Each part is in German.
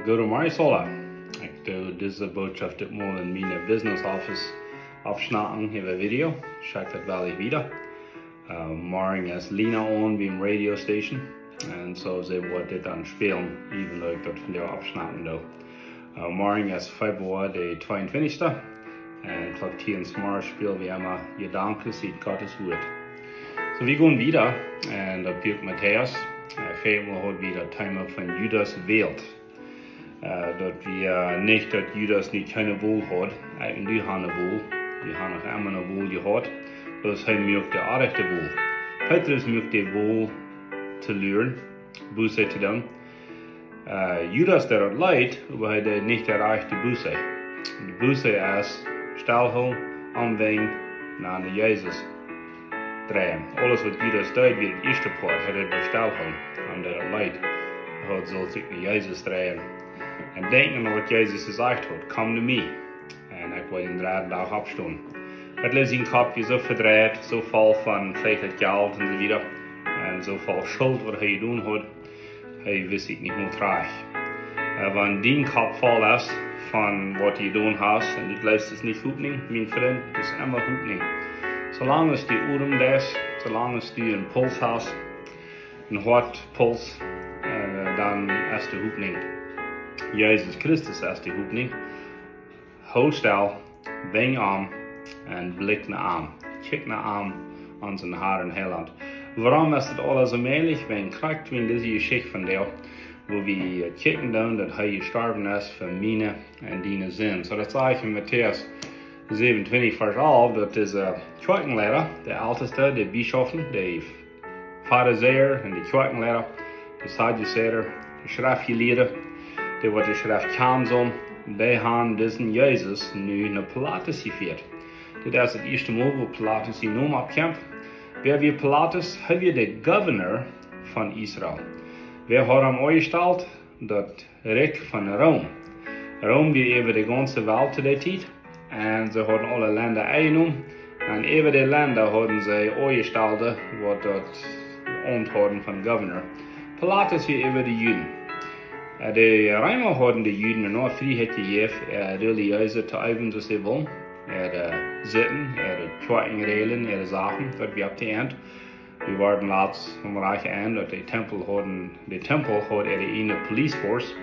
Guru Marisola. Ik doe deze boodschap dit morgen in mijn business office afsnakken über video. Check dat wel even wieder. Morgen is Lina on bij een radio station. En zo ze wordt dit dan spelen, even though ik dat van jou afsnakken doe. Morgen is Februari de 22e. En klok 10 morgens spelen we immer Gedanken ziet Gottes Woord. So wir gehen wieder, und das Buch Matthäus, fehlen wir heute wieder Thema von Judas wählt. Dass wir nicht, dass Judas nicht keine Wohl hat, eigentlich die haben eine Wohl, die haben auch immer eine Wohl gehabt, das haben wir auch die rechte Wohl. Petrus möchte die Wohl zu lernen, Buße zu tun. Judas, der hat Leid, aber er hat nicht erreicht die Buße. Die Buße ist Stillhalten, Anwenden, nach Jesus drehen. Alles wat Judas deed, wie het eerste part, had het bestelhalten. En dat het leid had, zal zich naar Jezus draaien. En denken aan wat Jezus gezegd had, kom naar mij. En ik wil in de dag opstaan. Het leest zijn kopje zo verdraaid, zo vol van krijg het geld en zo wieder. En zo vol schuld wat hij doen had, hij wist het niet meer terug. Wanneer die kop vol is van wat je doen hast, en dit lijst is niet goed, mijn vriend, het is immer goed. Zolang als die Urum is, zolang als die een puls hast, een hartpuls, dan is de hoop niet. Jezus Christus is de hoop niet. Houd stil, beng aan en blik naar aan. Kijk naar aan zijn Heer en Heiland. Waarom is het alles zo moeilijk? Wenn krijgt we deze geschichte van jou, wo we kijken doen dat hij gestorven is voor meine en dine zin. Zo dat zeg ik in Matthäus 27 vers 11, dat is Kirchenlehrer, de Älteste, de Bischofen, de Pharisäer en de Kirchenlehrer, de Sadduceer, de Schriftgeleerden, die wat de Schrift kennen, die hebben deze Jezus nu naar Pilatus geführt. Dit is het eerste Mal, wo Pilatus die Naam opkämpft. Wer wie Pilatus, hij wie de governor van Israël. Wer hat hem aangesteld? Dat Rijk van Rome. Rome wie over de ganze Welt te die tijd. En ze hadden alle landen eingenomen. En over die landen hadden ze aangesteld wat dat onthouden van governor. Pilatus wie over de Juden. De Römer hadden de Juden nog vrijheid gegeven, religieuze te uiten zoals ze willen. De zitten, de kwartingregelen, de zaken, dat we op de eind. We waren laatst om reichen aan dat de tempel had de ene police force.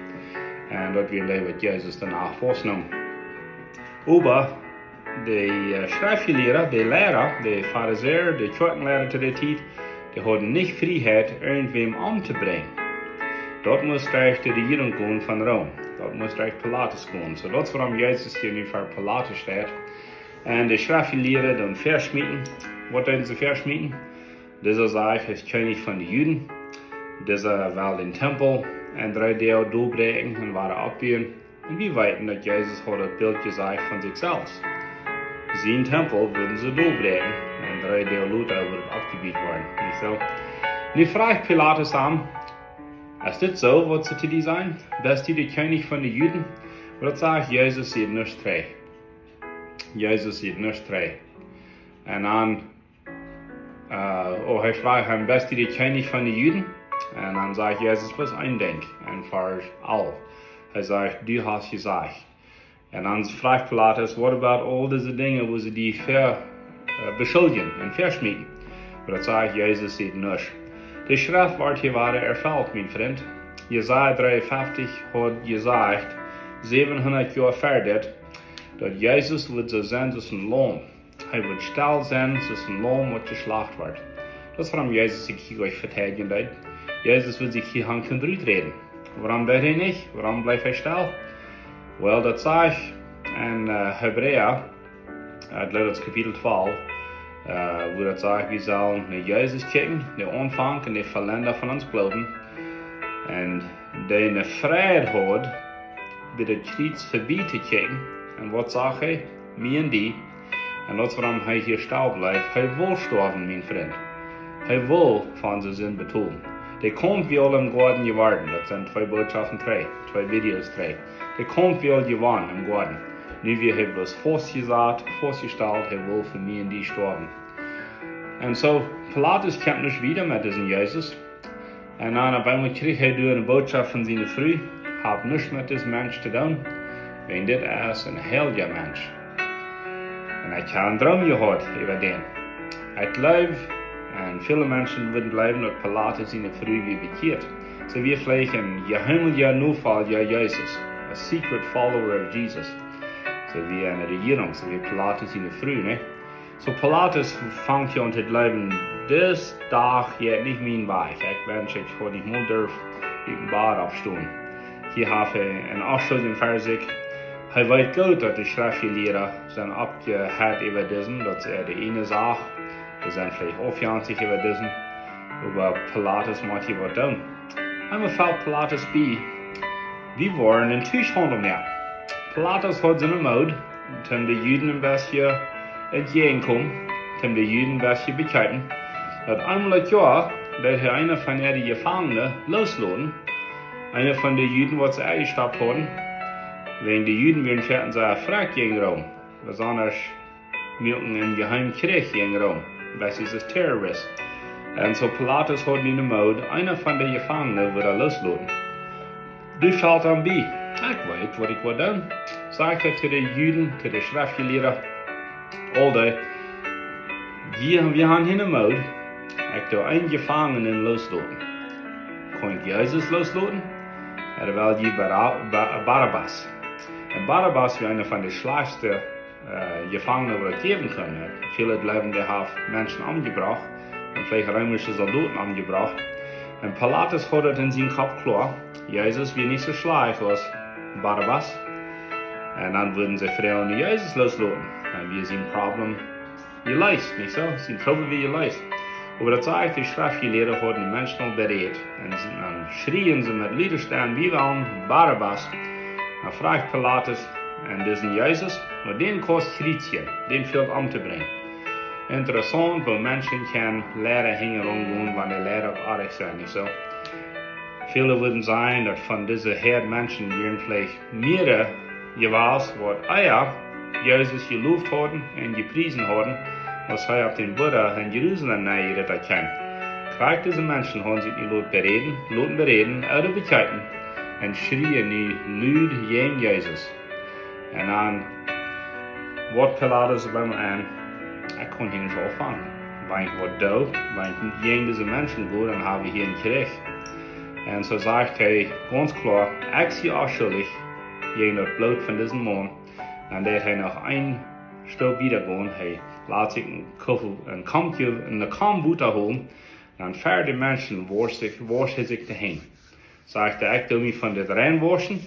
En dat we daar wat Jezus daarna vastnamen. Aber de Schriftgelehrten, de Lehrer, de Pharisäer, de Kirchenlehrer zu der Zeit, die hatten nicht Freiheit, irgendwem umzubringen. Dort muss durch die Regierung gehen von Rom. Dort muss durch Pilatus gehen. So das ist, warum Jesus hier nicht für Pilatus steht. Und die Schriftgelehrten dann verschmieden. Was werden sie verschmieden? Dieser sagt, ist König von den Juden. Dieser will den Tempel und 3 Tage durchbrechen und war abgehen. Und wir weten dat Jezus had het beeld gezegd van zichzelf. Zijn tempel würden ze doorbreken en 3 Tage later wordt het afgebied worden. Niet zo? Nu vraagt Pilatus aan, is dit zo wat ze te die zijn? Best die de koning van de Juden? Maar dat zegt Jezus ziet niks terug. Jezus ziet niks terug. En dan, hij vraagt hem, best die de koning van de Juden? En dan zegt Jezus, was een denk. En vers 11. Hij zegt, du hast gezegd. En dan vraagt Pilatus, what about all deze dingen wo ze die beschuldigen en verschmieden? Maar dat zegt Jezus ziet niks. De schrift wordt hier waren ervuld, mijn vriend. Jesaja 53 had gezegd, 700 jaar verder, dat Jezus wordt zo zijn als een lam. Hij wordt stil zijn als een lam wat geslacht wordt. Dat is waarom Jezus zich hier euch verteidigen deed. Jezus wil zich hier hangen reden. Waarom deed hij niet? Waarom blijft hij stil? Wel, dat zegt in Hebräer, het kapitel 12, wo dat zegt, we zullen naar Jezus kijken, de aanvang en de verlender van ons geloven. En die een vrijheid had, bij de kriets voorbij te kijken. En wat zegt hij? Mij en die. En dat is waarom hij hier stil blijft. Hij wil sterven, mijn vriend. Hij wil van zijn zin betonen. Die komt wel im Garten geworden. Dat zijn 2 Botschaften 3, 2 Videos 3. Die komt wel geworden im Garten. Nu wir hebben bloß vastgesteld, hij wil voor mij en die sterven. En zo, Pilatus kämpft nicht wieder mit diesem Jesus. En dan op einmal kreeg hij door een boodschap van zijn vrouw. habe nichts mit diesem Mensch zu tun, wenn das ist ein heiliger Mensch. Und ich habe einen Traum gehabt über den. Ich glaube, und viele Menschen würden glauben, dass Pilatus ihn früh wie bekehrt. So wie vielleicht ein geheimlicher Nufall ja Jesus, a secret follower of Jesus. So wie eine Regierung, so wie Pilatus ihn früh, ne? So Pilatus fängt ja an zu glauben, das Tag geht nicht mein Weg. Ich wünsche, ich kann nicht mehr durch den Bad aufstehen. Hier habe ich einen Ausschluss im Versieg. Er weiß gut, dass die Schriftgelehrten sind abgehört über diesen, dass die eine Sache, die sind vielleicht aufjanzig über diesen, aber Pilatus macht hier was tun. Einmal fällt Pilatus bei, wir waren in Tischhandel mehr. Pilatus hat seine Mode, um die Juden ein bisschen entgegenkommen, um die Juden ein bisschen bekämpfen. Und einmal im Jahr, dass einer von den Gefangenen loslassen, einer von den Juden, was sie eingestoppt haben, wenn die Juden werden fertig sein, fragt gegen Rom, besonders Milton im geheimen Krieg gegen Rom, das ist ein Terrorist. Und so Pilatus hat in der Mode, einer von den Gefangenen wird loslassen. Du fällt an bei, ich weiß, was ich will tun. Sagt er zu den Juden, zu den Schriftgelehrten, all wir haben in der Mode, ich will einen Gefangenen loslassen. Kann Jesus loslassen? Er will die Barabbas. Und Barabbas war einer von den schlechtsten Gefangenen, die es geben können. Viele glauben, der hat Menschen umgebracht und vielleicht römische Soldaten umgebracht. Und Pilatus hat es in seinem Kopf klar, Jesus wird nicht so schlecht als Barabbas. Und dann würden sie Frauen Jesus loslassen. Dann wird sein Problem gelöst, nicht so? Sein Problem wird gelöst. Aber das zeigt, die Schriftgelehrten haben die Menschen noch berät. Und dann schrien sie mit Liedersteinen, wir wollen Barabbas. Dann fragt Pilatus, und diesen Jesus, nur den kostet Kritzchen, den fehlt umzubringen. Interessant, wo Menschen können Lehrer hingehen, wenn die Lehrer auf Arich sind, nicht so? Viele würden sagen, dass von diesen Herd Menschen werden vielleicht mehrere jeweils, was Jesus gelobt haben und gepriesen haben, was er auf den Buddha in Jerusalem nahe kann. Gerade diese Menschen haben sich nicht bereden, oder bekeiten, und schrien die Lüd gegen Jesus. Und dann wird Pilatus bei mir an, ich konnte ihn nicht auffangen. Wenn ich was da, wenn ich gegen diese Menschen gehe, dann habe ich hier einen Krieg. Und so sagt er ganz klar, ich sehe auch schuldig gegen das Blut von diesem Mann. Und der hat noch ein Stück wiedergehen, er lässt sich ein Kammbutter holen, dann fährt die Menschen, wascht sich dahin. Sagt er, ich will mich von das reinwaschen,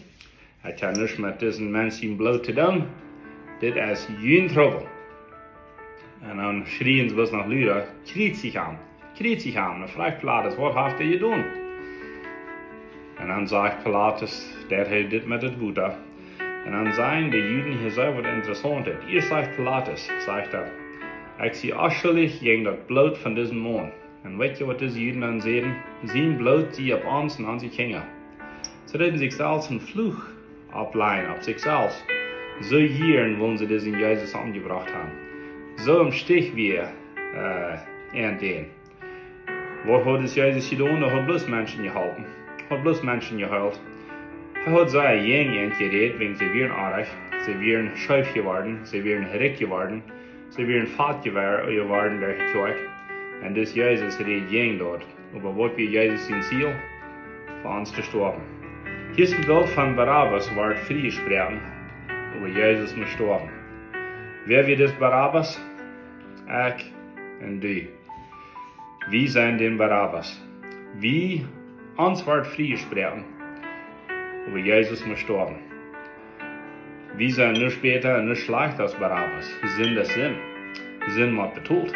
ich habe nichts mit diesen Menschen Blut zu tun, das ist kein Trouble. Und dann schrien sie bis nach Lüder, kriegt sich an. Dann fragt Pilatus, was habt ihr getan? Und dann sagt Pilatus, der hat das mit dem Butter. Und dann sagen die Juden hier selber was Interessantes. Ihr sagt Pilatus, sagt er, ich sehe auch schuldig gegen das Blut von diesem Mann. Und weißt ihr, was diese Juden dann sehen? Sein Blut, die auf uns und an sich hängen. Sie reden sich selbst einen Fluch ableihen, auf sich selbst. So hier wollen sie diesen Jesus umgebracht haben. So im Stich wie den. Was hat es Jesus getan? Er hat bloß Menschen gehalten. Hat bloß Menschen geheult. Er hat seine Jünger entgeredet, wegen sie wären arg, sie wären scheuf geworden, sie wären rick geworden, sie wären fad geworden durch die Kirche. Und das Jesus hat die Jünger dort. Aber was wird Jesus sein Ziel? Für uns zu sterben. Hier ist ein Bild von Barabbas, wird freigesprochen, aber Jesus muss sterben. Wer wird das Barabbas? Ich und du. Wir sind den Barabbas. Wir uns wird freigesprochen, aber Jesus muss sterben. Wir sind nicht später und nicht schlechter als Barabbas. Sinn das Sinn. Sinn wird betont.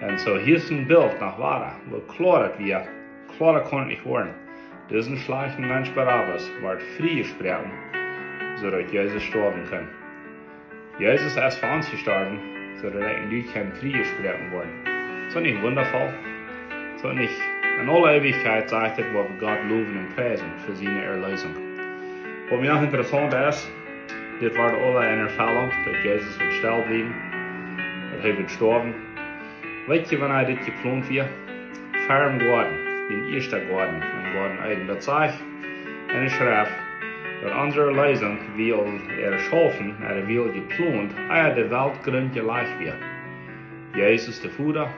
Und so hier ist ein Bild nach Wahrheit, wo klar wird, klarer kann es nicht werden. Diesen schlechten Mensch Barabbas wird freigesprochen, sodass Jesus sterben kann. Jesus ist für uns gestorben, sodass du kann freigesprochen werden. Ist das nicht wundervoll? Ist das nicht in aller Ewigkeit sagt es, wo wir Gott loben und preisen für seine Erlösung. Was mir noch interessant ist, das war alle eine Erfahrung, dass Jesus wird still bleiben, dass er wird sterben. Weet je wanneer dit geplant wird? Vor dem Garten, den ersten Garten, im Garten Eden. Das sagt, und ich schreibe, Dat unsere Leisung will erschaffen, will geplant, de Welt grund gleich wird. Jesus de Vater,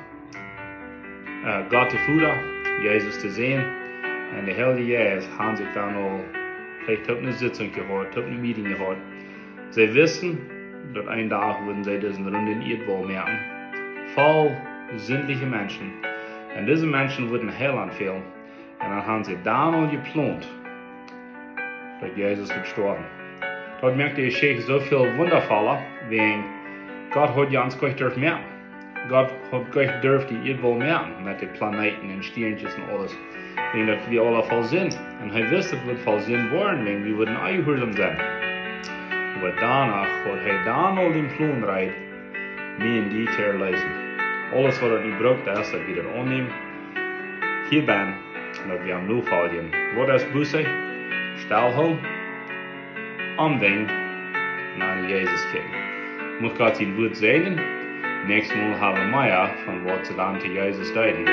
Gott de Vater, Jesus de Sehen, und der Heilige Geist haben sich dann auch vielleicht eine Sitzung gehört, eine Meeting gehört. Sie wissen, dass einen Tag würden sie diesen runden Erdball merken. Voll sinnliche Menschen. Und diese Menschen würden Heiland fehlen. Und dann haben sie dann auch geplant, dass Jesus wird sterben. Dort merkte ich so viel wundervoller, wegen Gott hat ja uns gleich dürfen merken. Gott hat gleich dürfen die Erdball merken, mit den Planeten und Sternchen und alles. Wegen dass wir alle voll sind. Und er wusste, dass wir voll sind worden, wegen wir würden eingehorsam sein. Aber danach hat er dann all den Plan reit, mir in die zu erleisen. Alles, was er nicht braucht, das er wieder annehmen. Hier bin, dass wir am Nu fallen. Wat is Busse? Stilhouden, omdenken, naar Jezus kijken. Moet Gott zijn woord zegenen. Nächstes Mal haben wir mehr von was sie dann zu Jesus deuten.